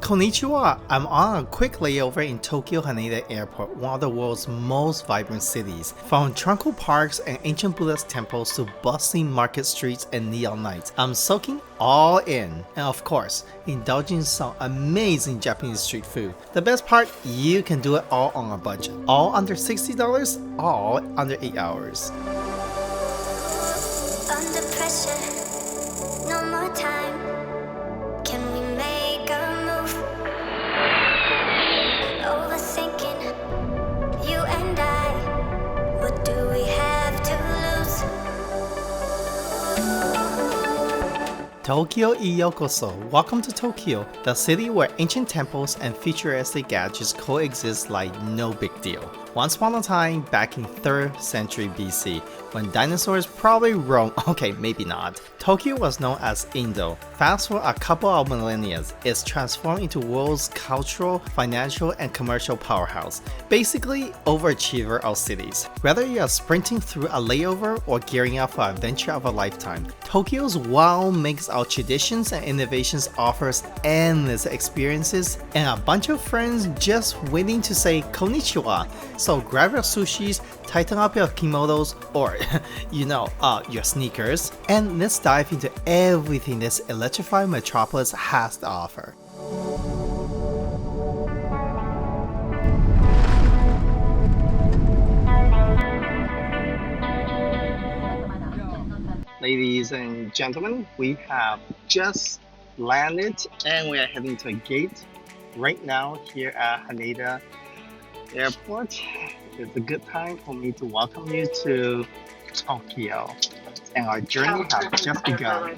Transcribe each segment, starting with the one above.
Konnichiwa! I'm on a quick layover in Tokyo Haneda Airport, one of the world's most vibrant cities. From tranquil parks and ancient Buddhist temples to bustling market streets and neon lights, I'm soaking all in. And of course, indulging in some amazing Japanese street food. The best part, you can do it all on a budget. All under $60, all under 8 hours. Under pressure, no more time. Can we make a move? Overthinking, you and I. What do we have to lose? Tokyo Iyokoso. Welcome to Tokyo, the city where ancient temples and futuristic gadgets coexist like no big deal. Once upon a time, back in 3rd century BC, when dinosaurs probably roamed, okay, maybe not, Tokyo was known as Indo. Fast forward a couple of millennia, it's transformed into world's cultural, financial, and commercial powerhouse. Basically, overachiever of cities. Whether you are sprinting through a layover or gearing up for an adventure of a lifetime, Tokyo's wild mix of traditions and innovations offers endless experiences and a bunch of friends just waiting to say konnichiwa. So grab your sushis, tighten up your kimonos, or your sneakers, and let's dive into everything this electrified metropolis has to offer. Ladies and gentlemen, we have just landed and we are heading to a gate right now here at Haneda Airport. It's a good time for me to welcome you to Tokyo, and our journey has just begun.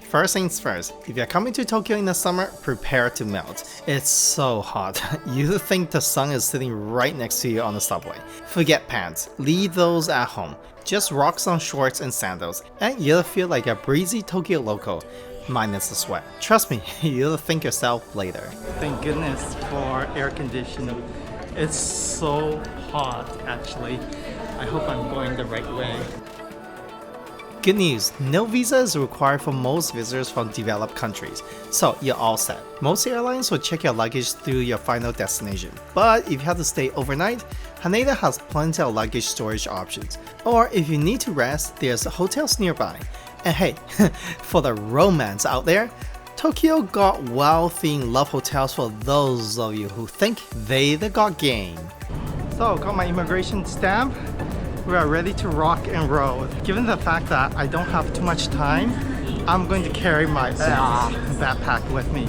First things first, if you're coming to Tokyo in the summer, prepare to melt. It's so hot. You think the sun is sitting right next to you on the subway. Forget pants, leave those at home. Just rock some shorts and sandals, and you'll feel like a breezy Tokyo local, minus the sweat. Trust me, you'll thank yourself later. Thank goodness for air conditioning. It's so hot actually. I hope I'm going the right way. Good news, no visa is required for most visitors from developed countries, so you're all set. Most airlines will check your luggage through your final destination, but if you have to stay overnight, Haneda has plenty of luggage storage options. Or if you need to rest, there's hotels nearby. And hey, for the romance out there, Tokyo got well-themed love hotels for those of you who think they got game. So, got my immigration stamp. We are ready to rock and roll. Given the fact that I don't have too much time, I'm going to carry my backpack with me.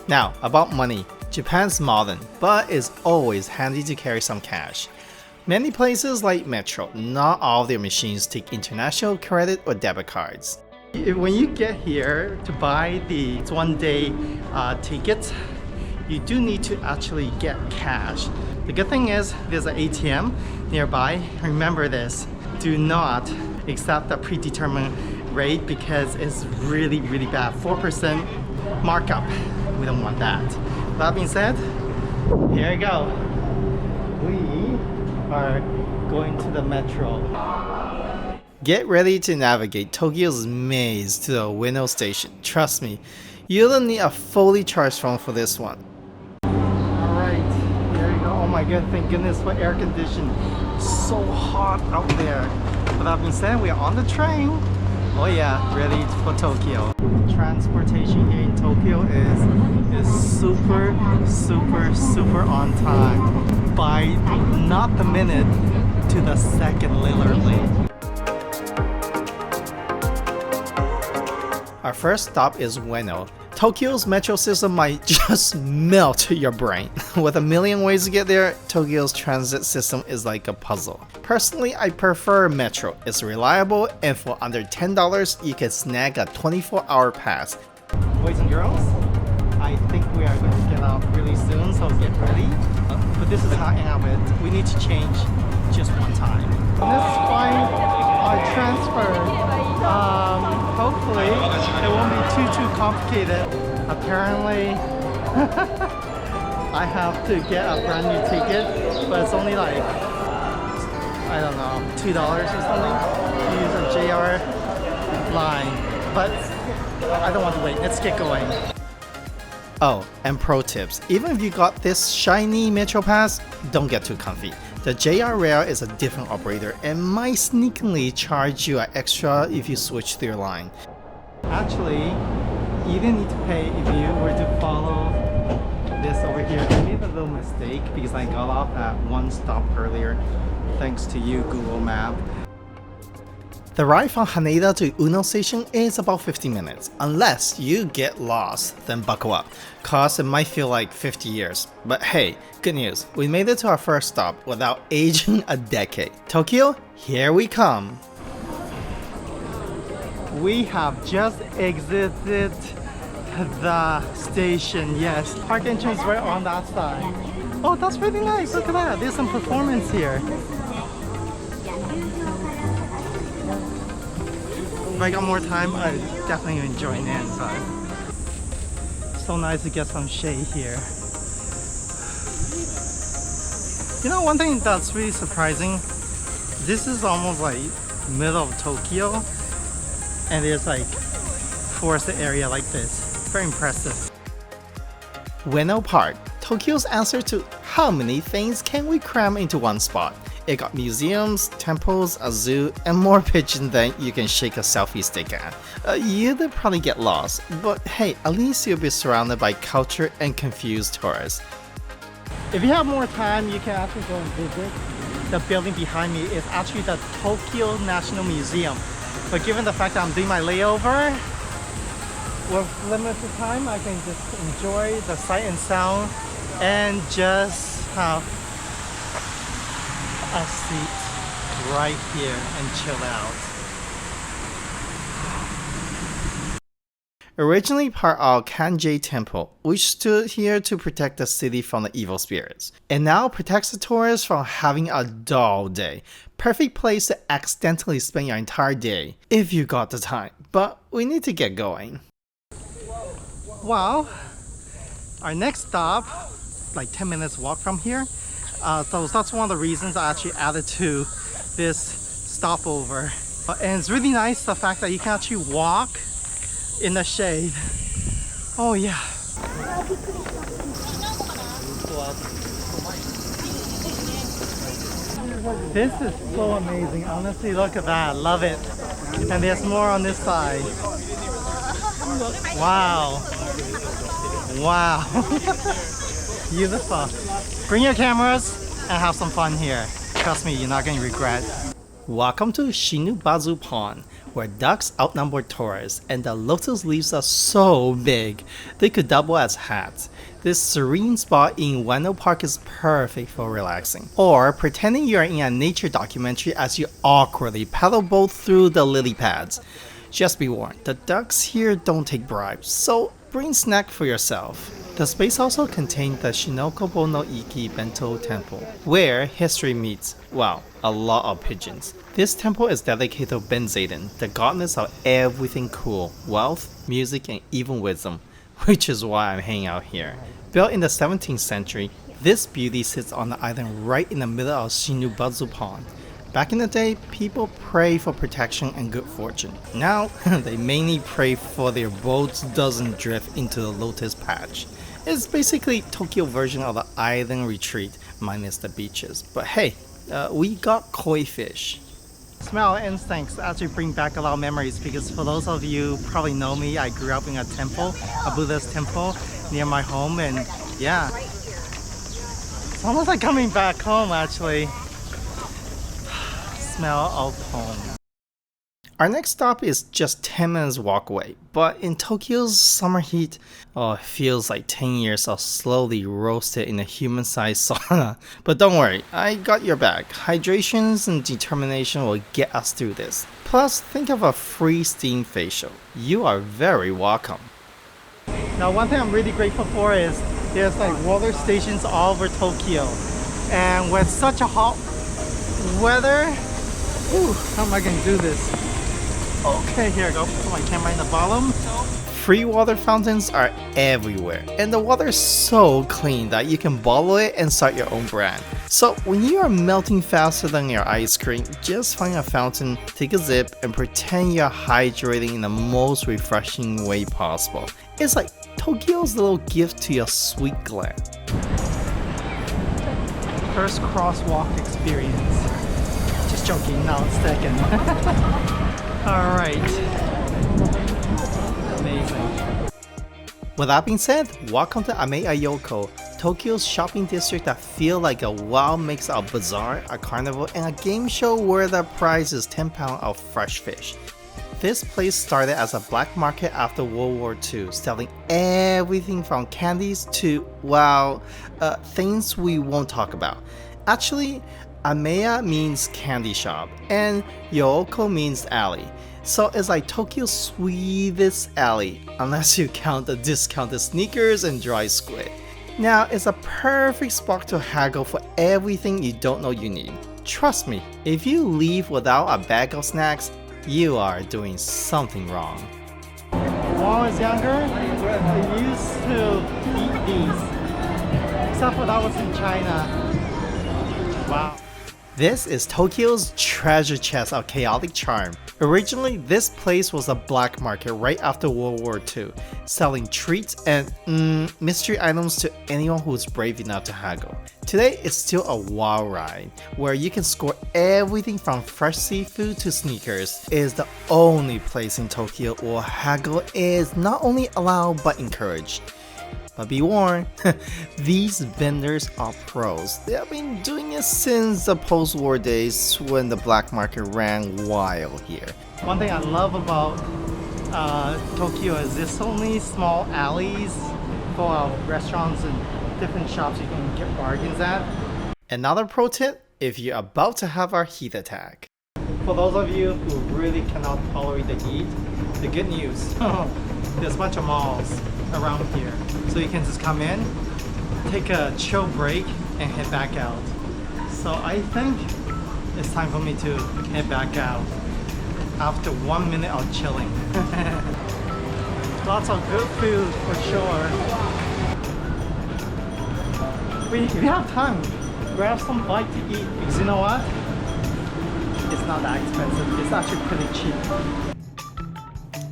Now, about money. Japan's modern, but it's always handy to carry some cash. Many places like Metro, not all of their machines take international credit or debit cards. When you get here to buy the one-day tickets, you do need to actually get cash. The good thing is there's an ATM nearby. Remember this, do not accept a predetermined rate because it's really bad. 4% markup, we don't want that. That being said, here we go. We are going to the metro. Get ready to navigate Tokyo's maze to the Ueno station. Trust me, you don't need a fully charged phone for this one. Alright, here we go. Oh my god, thank goodness for air conditioning. So hot out there. But that being said, we are on the train. Oh yeah, ready for Tokyo. Transportation here in Tokyo is super on time. By not the minute to the second literally. Our first stop is Ueno. Tokyo's metro system might just melt your brain. With a million ways to get there, Tokyo's transit system is like a puzzle. Personally, I prefer Metro. It's reliable, and for under $10, you can snag a 24-hour pass. Boys and girls, I think we are going to get out really soon, so get ready. But this is how I have it. We need to change just one time. Let's find our transfer. Hopefully it won't be too complicated. Apparently I have to get a brand new ticket, but it's only like, I don't know, $2 or something to use a JR line. But I don't want to wait. Let's get going. Oh, and pro tips, even if you got this shiny Metro Pass, don't get too comfy. The JR Rail is a different operator and might sneakily charge you an extra if you switch to your line. Actually, you didn't need to pay if you were to follow this over here. I made a little mistake because I got off at one stop earlier, thanks to you, Google Map. The ride from Haneda to Ueno Station is about 50 minutes, unless you get lost, then buckle up, cause it might feel like 50 years. But hey, good news, we made it to our first stop without aging a decade. Tokyo, here we come! We have just exited the station, yes. Park entrance right on that side. Oh, that's really nice, look at that, there's some performance here. If I got more time, I'd definitely enjoy the inside. So nice to get some shade here. You know, one thing that's really surprising, this is almost like middle of Tokyo, and there's like forested area like this. Very impressive. Ueno Park, Tokyo's answer to how many things can we cram into one spot. It got museums, temples, a zoo, and more pigeons than you can shake a selfie stick at. You'd probably get lost, but hey, at least you'll be surrounded by culture and confused tourists. If you have more time, you can actually go and visit. The building behind me is actually the Tokyo National Museum. But given the fact that I'm doing my layover, with limited time, I can just enjoy the sight and sound and just have a seat right here and chill out. Originally part of Kanjei Temple, which stood here to protect the city from the evil spirits, and now protects the tourists from having a dull day. Perfect place to accidentally spend your entire day, if you got the time, but we need to get going. Well, our next stop, like 10 minutes walk from here, so that's one of the reasons I actually added to this stopover. And it's really nice the fact that you can actually walk in the shade. Oh yeah. This is so amazing. Honestly, look at that. Love it. And there's more on this side. Wow. Wow. Beautiful. Bring your cameras and have some fun here. Trust me, you're not going to regret. Welcome to Shinobazu Pond, where ducks outnumber tourists and the lotus leaves are so big they could double as hats. This serene spot in Ueno Park is perfect for relaxing, or pretending you're in a nature documentary as you awkwardly paddle boat through the lily pads. Just be warned, the ducks here don't take bribes, so bring snack for yourself. The space also contained the Shinobazunoike Bento temple, where history meets, well, a lot of pigeons. This temple is dedicated to Benten, the goddess of everything cool, wealth, music, and even wisdom, which is why I'm hanging out here. Built in the 17th century, this beauty sits on the island right in the middle of Shinobazu Pond. Back in the day, people prayed for protection and good fortune. Now, they mainly pray for their boats doesn't drift into the lotus patch. It's basically Tokyo version of the island retreat, minus the beaches. But hey, we got koi fish. Smell instincts actually bring back a lot of memories because for those of you who probably know me, I grew up in a temple, a Buddhist temple near my home, and yeah. It's almost like coming back home actually. Smell of home. Our next stop is just 10 minutes walk away, but in Tokyo's summer heat, oh, it feels like 10 years of slowly roasted in a human-sized sauna. But don't worry, I got your back. Hydrations and determination will get us through this. Plus, think of a free steam facial. You are very welcome. Now, one thing I'm really grateful for is there's like water stations all over Tokyo. And with such a hot weather, how am I going to do this? Okay, here I go. Put my camera in the bottom. Free water fountains are everywhere, and the water is so clean that you can bottle it and start your own brand. So when you are melting faster than your ice cream, just find a fountain, take a sip, and pretend you're hydrating in the most refreshing way possible. It's like Tokyo's little gift to your sweet gland. First crosswalk experience. Just joking, now it's second. Alright. Amazing. With that being said, welcome to Ameyoko, Tokyo's shopping district that feels like a wild mix of bazaar, a carnival, and a game show where the price is 10 pounds of fresh fish. This place started as a black market after World War II, selling everything from candies to, well, things we won't talk about. Actually, Ameya means candy shop, and Yoko means alley. So it's like Tokyo's sweetest alley, unless you count the discounted sneakers and dry squid. Now, it's a perfect spot to haggle for everything you don't know you need. Trust me, if you leave without a bag of snacks, you are doing something wrong. When I was younger, I used to eat these, except when I was in China. Wow. This is Tokyo's treasure chest of chaotic charm. Originally, this place was a black market right after World War II, selling treats and mystery items to anyone who's brave enough to haggle. Today, it's still a wild ride, where you can score everything from fresh seafood to sneakers. It is the only place in Tokyo where haggle is not only allowed but encouraged. But be warned, these vendors are pros. They have been doing it since the post-war days when the black market ran wild here. One thing I love about Tokyo is there's so many small alleys full of restaurants and different shops you can get bargains at. Another pro tip, if you're about to have a heat attack. For those of you who really cannot tolerate the heat, the good news, there's a bunch of malls around here. So you can just come in, take a chill break, and head back out. So I think it's time for me to head back out after 1 minute of chilling. Lots of good food for sure. If you have time, grab some bite to eat, because you know what? It's not that expensive, it's actually pretty cheap.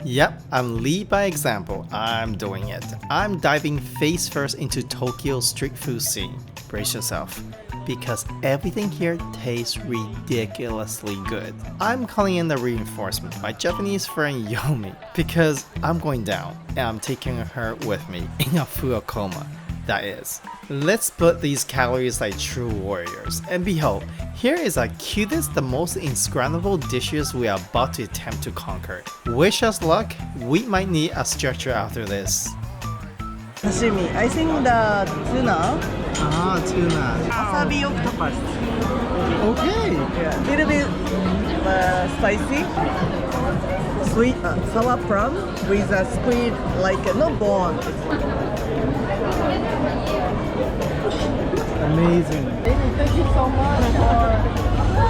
Yep, I'm lead by example. I'm doing it. I'm diving face first into Tokyo's street food scene. Brace yourself, because everything here tastes ridiculously good. I'm calling in the reinforcement, my Japanese friend Yomi, because I'm going down and I'm taking her with me in a full coma. That is. Let's put these calories like true warriors. And behold, here is our cutest, the most inscrutable dishes we are about to attempt to conquer. Wish us luck, we might need a stretcher after this. Sashimi. I think the tuna. Ah, tuna. Wasabi octopus. Okay. Yeah. Little bit spicy. Sweet sour plum with a squid like no bone. Amazing. Amy, thank you so much.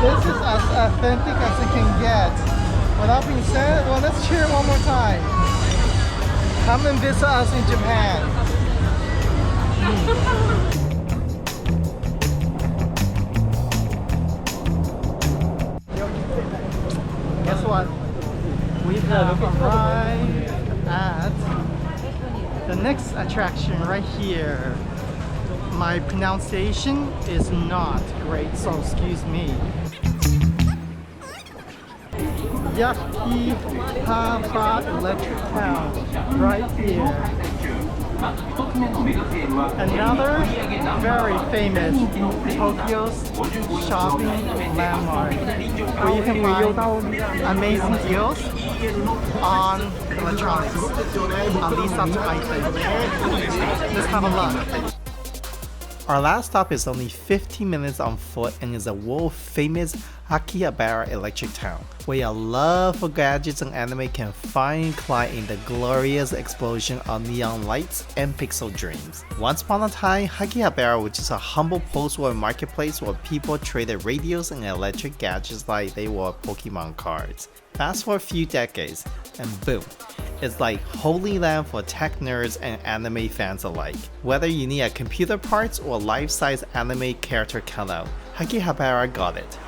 This is as authentic as it can get. With that being said, well, let's cheer one more time. Come and visit us in Japan. Guess what? We have arrived at the next attraction right here. My pronunciation is not great, so excuse me. Akihabara Electric Town, right here. Another very famous Tokyo's shopping landmark, where you can find amazing deals on electronics, on these types of items. Let's have a look. Our last stop is only 15 minutes on foot and is a world famous Akihabara Electric Town, where your love for gadgets and anime can finally collide in the glorious explosion of neon lights and pixel dreams. Once upon a time, Akihabara was just a humble post-war marketplace where people traded radios and electric gadgets like they were Pokemon cards. Fast forward a few decades, and boom, is like holy land for tech nerds and anime fans alike. Whether you need a computer parts or life-size anime character cutout, Akihabara got it.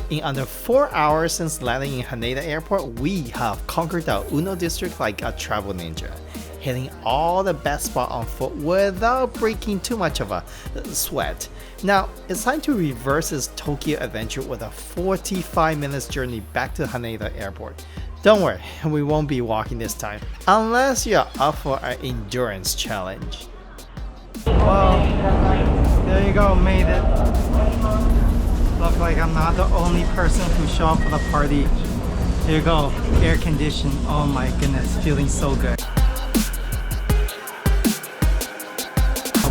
In under 4 hours since landing in Haneda Airport, we have conquered the Ueno district like a travel ninja, hitting all the best spots on foot without breaking too much of a sweat. Now, it's time to reverse this Tokyo adventure with a 45 minutes journey back to Haneda Airport. Don't worry, we won't be walking this time, unless you're up for an endurance challenge. Well, there you go, made it. Look like I'm not the only person who showed up for the party. Here you go, air conditioned. Oh my goodness, feeling so good.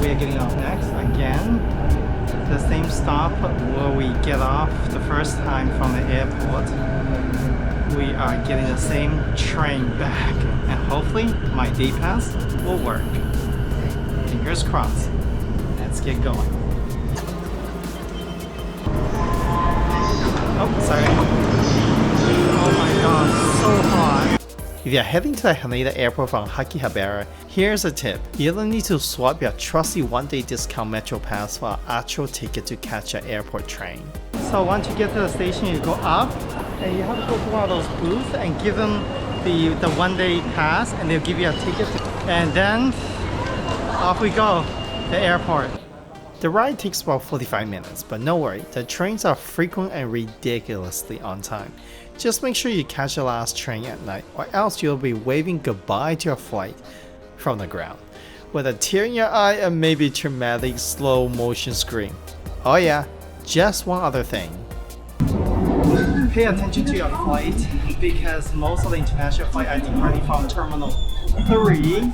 We are getting off next again. The same stop where we get off the first time from the airport. We are getting the same train back, and hopefully my day pass will work. Fingers crossed. Let's get going. Oh, sorry. Oh my god, so hot. If you're heading to the Haneda Airport from Akihabara, here's a tip. You don't need to swap your trusty one-day discount Metro Pass for an actual ticket to catch an airport train. So once you get to the station, you go up and you have to go to one of those booths and give them the one-day pass, and they'll give you a ticket. And then off we go, the airport. The ride takes about 45 minutes, but no worry, the trains are frequent and ridiculously on time. Just make sure you catch the last train at night, or else you'll be waving goodbye to your flight from the ground, with a tear in your eye and maybe traumatic slow motion scream. Oh yeah, just one other thing. Pay attention to your flight, because most of the international flights are departing from Terminal 3.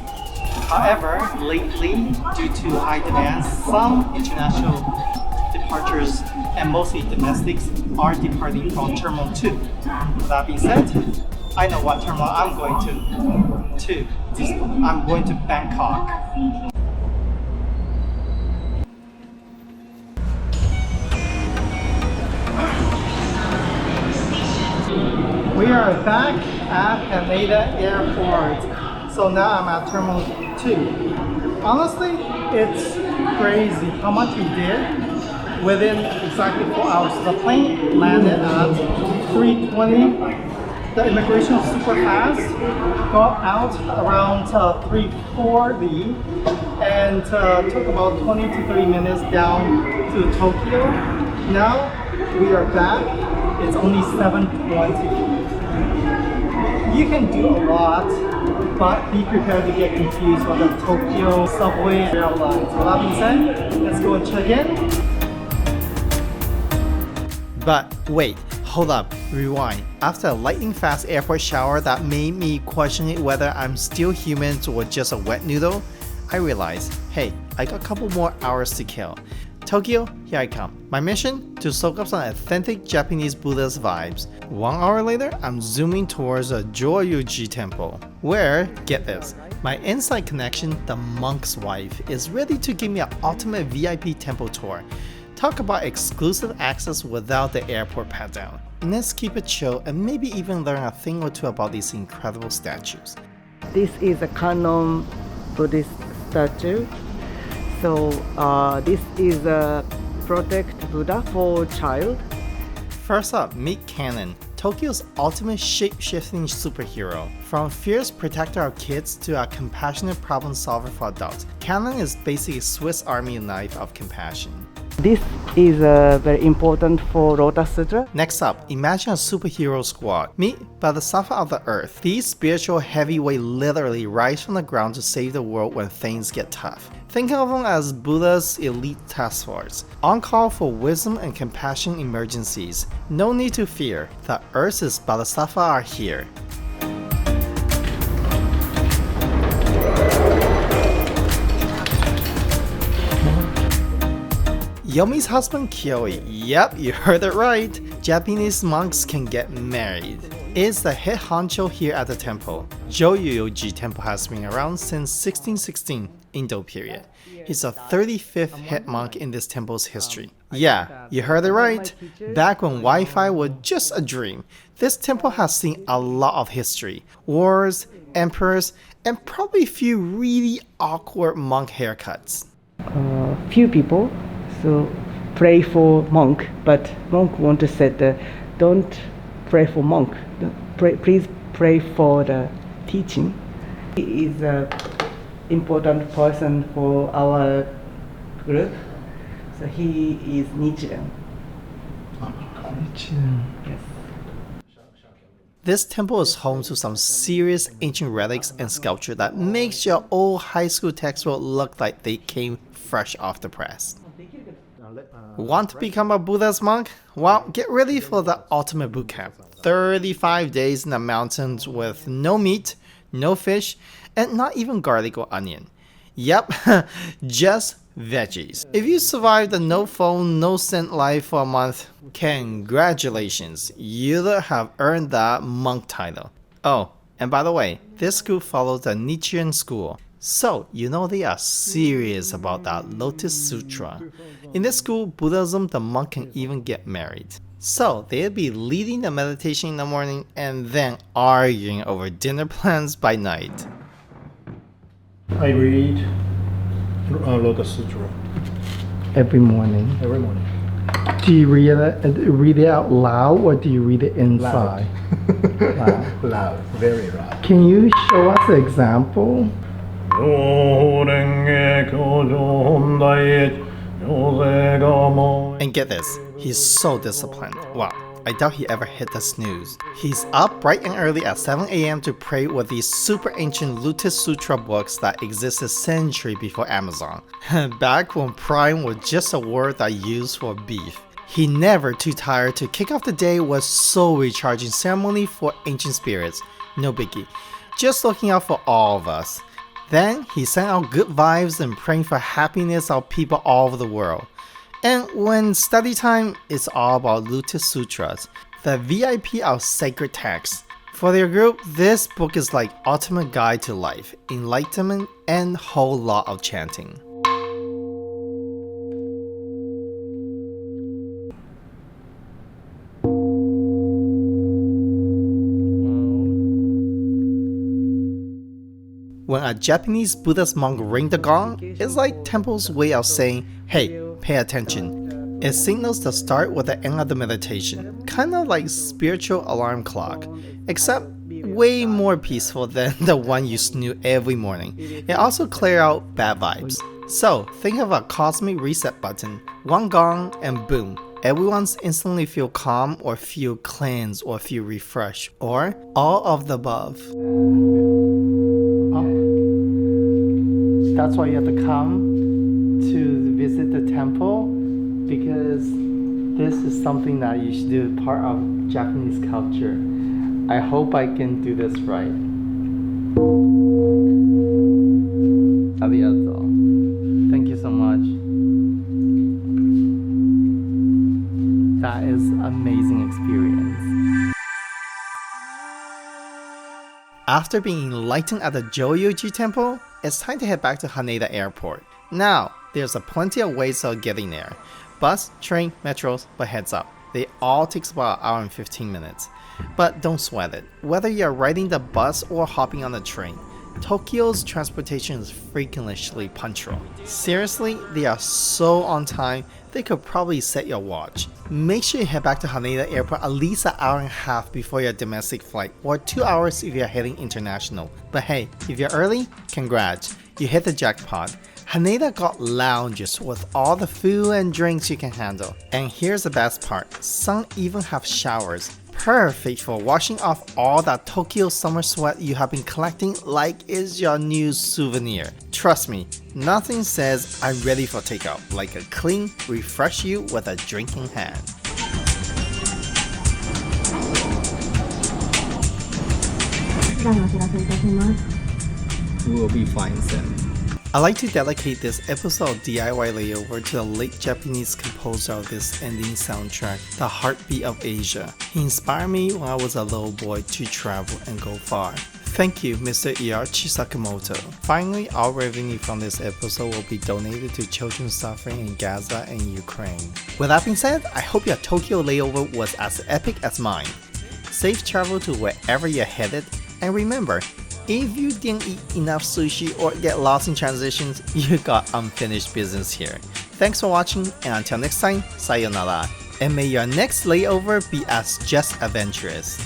However, lately, due to high demand, some international departures and mostly domestics are departing from Terminal 2. With that being said, I know what terminal I'm going to. I'm going to Bangkok. We are back at Haneda Airport. So now I'm at Terminal 2. Honestly, it's crazy how much we did within exactly 4 hours. The plane landed at 3:20. The immigration was super fast. Got out around 3:40 and took about 20 to 30 minutes down to Tokyo. Now we are back. It's only 7:20. You can do a lot, but be prepared to get confused with the Tokyo Subway airlines. With that being said, let's go and check in. But wait, hold up, rewind. After a lightning fast airport shower that made me question whether I'm still human or just a wet noodle, I realized, hey, I got a couple more hours to kill. Tokyo, here I come. My mission? To soak up some authentic Japanese Buddhist vibes. 1 hour later, I'm zooming towards a Joryu-Ji temple, where, get this, my inside connection, the monk's wife, is ready to give me an ultimate VIP temple tour. Talk about exclusive access without the airport pat down. Let's keep it chill and maybe even learn a thing or two about these incredible statues. This is a Canon Buddhist statue. So this is a protect Buddha for child. First up, meet Canon, Tokyo's ultimate shape-shifting superhero. From fierce protector of kids to a compassionate problem solver for adults, Canon is basically a Swiss Army knife of compassion. This is very important for Lotus Sutra. Next up, imagine a superhero squad. Meet Bodhisattva of the Earth. These spiritual heavyweights literally rise from the ground to save the world when things get tough. Think of them as Buddha's elite task force, on call for wisdom and compassion emergencies. No need to fear, the Earth's Bodhisattva are here. Yomi's husband Kyoi, yep, you heard it right. Japanese monks can get married. Is the head honcho here at the temple. Joryu-Ji temple has been around since 1616. Indo period. He's the 35th head monk in this temple's history. Yeah, you heard it right. Back when Wi-Fi was just a dream, this temple has seen a lot of history. Wars, emperors, and probably a few really awkward monk haircuts. Few people so pray for monk, but monk want to say don't pray for monk. Please pray for the teaching. He is an important person for our group. So he is Nichiren. Yes. This temple is home to some serious ancient relics and sculpture that makes your old high school textbook look like they came fresh off the press. Want to become a Buddhist monk? Well, get ready for the ultimate boot camp. 35 days in the mountains with no meat, no fish, and not even garlic or onion. Yep, just veggies. If you survive the no phone, no scent life for a month, congratulations, you have earned that monk title. Oh, and by the way, this school follows the Nichiren school, so you know they are serious about that Lotus Sutra. In this school, Buddhism, the monk can even get married. So they'll be leading the meditation in the morning and then arguing over dinner plans by night. I read Lotus Sutra Every morning. every morning. Do you read it out loud or do you read it inside? Loud. Loud, very loud. Can you show us an example? And get this, he's so disciplined. Wow, I doubt he ever hit the snooze. He's up bright and early at 7 a.m. to pray with these super ancient Lotus Sutra books that existed centuries before Amazon. Back when prime was just a word that used for beef. He never too tired to kick off the day with soul recharging ceremony for ancient spirits. No biggie, just looking out for all of us. Then he sent out good vibes and praying for happiness of people all over the world. And when study time, it's all about Lotus Sutras, the VIP of sacred texts. For their group, this book is like ultimate guide to life, enlightenment, and whole lot of chanting. When a Japanese Buddhist monk rings the gong, it's like temple's way of saying, hey, pay attention. It signals the start with the end of the meditation, kind of like spiritual alarm clock, except way more peaceful than the one you snooze every morning. It also clears out bad vibes. So think of a cosmic reset button, one gong and boom. Everyone's instantly feel calm or feel cleansed or feel refreshed or all of the above. That's why you have to come to visit the temple, because this is something that you should do, part of Japanese culture. I hope I can do this right. Arigato. Thank you so much. That is amazing experience. After being enlightened at the Joryu-Ji temple, it's time to head back to Haneda Airport. Now, there's plenty of ways of getting there. Bus, train, metros, but heads up, they all take about an hour and 15 minutes. But don't sweat it. Whether you're riding the bus or hopping on the train, Tokyo's transportation is freakishly punctual. Seriously, they are so on time, they could probably set your watch. Make sure you head back to Haneda Airport at least an hour and a half before your domestic flight, or 2 hours if you're heading international. But hey, if you're early, congrats, you hit the jackpot. Haneda got lounges with all the food and drinks you can handle. And here's the best part, some even have showers. Perfect for washing off all that Tokyo summer sweat you have been collecting like it's your new souvenir. Trust me, nothing says I'm ready for takeout like a clean, refresh you with a drinking hand. We'll be fine soon. I'd like to dedicate this episode of DIY Layover to the late Japanese composer of this ending soundtrack, The Heartbeat of Asia. He inspired me when I was a little boy to travel and go far. Thank you, Mr. Iachi Sakamoto. Finally, all revenue from this episode will be donated to children suffering in Gaza and Ukraine. With that being said, I hope your Tokyo layover was as epic as mine. Safe travel to wherever you're headed, and remember, if you didn't eat enough sushi or get lost in transitions, you got unfinished business here. Thanks for watching, and until next time, sayonara. And may your next layover be as just adventurous.